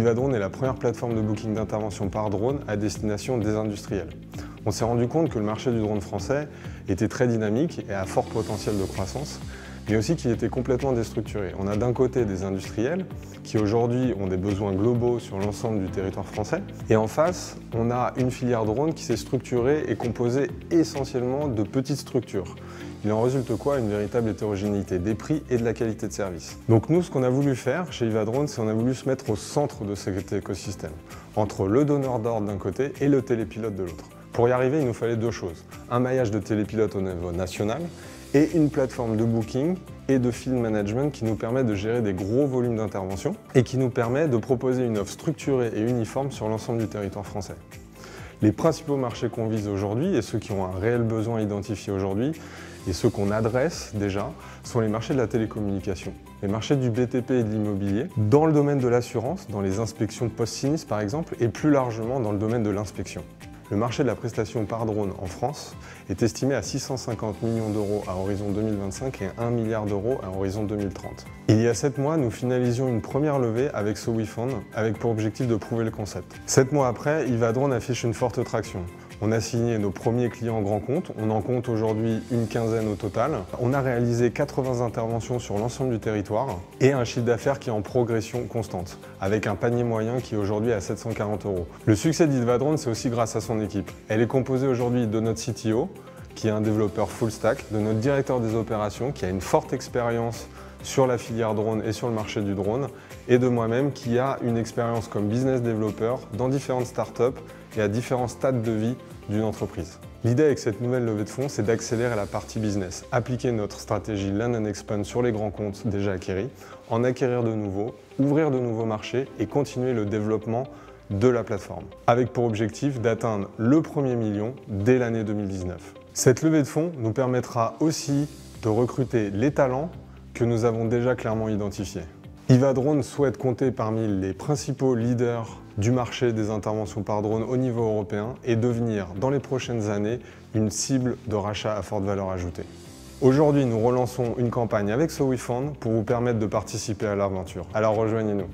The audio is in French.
IVA Drones est la première plateforme de booking d'intervention par drone à destination des industriels. On s'est rendu compte que le marché du drone français était très dynamique et à fort potentiel de croissance, mais aussi qu'il était complètement déstructuré. On a d'un côté des industriels qui aujourd'hui ont des besoins globaux sur l'ensemble du territoire français, et en face, on a une filière drone qui s'est structurée et composée essentiellement de petites structures. Il en résulte quoi? Une véritable hétérogénéité des prix et de la qualité de service. Donc nous, ce qu'on a voulu faire chez IVA Drones, c'est qu'on a voulu se mettre au centre de cet écosystème, entre le donneur d'ordre d'un côté et le télépilote de l'autre. Pour y arriver, il nous fallait deux choses. Un maillage de télépilote au niveau national et une plateforme de booking et de field management qui nous permet de gérer des gros volumes d'intervention et qui nous permet de proposer une offre structurée et uniforme sur l'ensemble du territoire français. Les principaux marchés qu'on vise aujourd'hui et ceux qui ont un réel besoin identifié aujourd'hui et ceux qu'on adresse déjà sont les marchés de la télécommunication, les marchés du BTP et de l'immobilier, dans le domaine de l'assurance, dans les inspections post-sinistre par exemple, et plus largement dans le domaine de l'inspection. Le marché de la prestation par drone en France est estimé à 650 millions d'euros à horizon 2025 et 1 milliard d'euros à horizon 2030. Il y a 7 mois, nous finalisions une première levée avec Sowefund, avec pour objectif de prouver le concept. 7 mois après, IVA Drones affiche une forte traction. On a signé nos premiers clients grands comptes, on en compte aujourd'hui une quinzaine au total. On a réalisé 80 interventions sur l'ensemble du territoire et un chiffre d'affaires qui est en progression constante, avec un panier moyen qui est aujourd'hui à 740 euros. Le succès d'IVA Drones, c'est aussi grâce à son équipe. Elle est composée aujourd'hui de notre CTO, qui est un développeur full stack, de notre directeur des opérations, qui a une forte expérience sur la filière drone et sur le marché du drone, et de moi-même qui a une expérience comme business developer dans différentes startups et à différents stades de vie d'une entreprise. L'idée avec cette nouvelle levée de fonds, c'est d'accélérer la partie business, appliquer notre stratégie Land and Expand sur les grands comptes déjà acquéris, en acquérir de nouveaux, ouvrir de nouveaux marchés et continuer le développement de la plateforme, avec pour objectif d'atteindre le premier million dès l'année 2019. Cette levée de fonds nous permettra aussi de recruter les talents que nous avons déjà clairement identifiés. IVA Drones souhaite compter parmi les principaux leaders du marché des interventions par drone au niveau européen et devenir dans les prochaines années une cible de rachat à forte valeur ajoutée. Aujourd'hui, nous relançons une campagne avec Sowefund pour vous permettre de participer à l'aventure. Alors rejoignez-nous.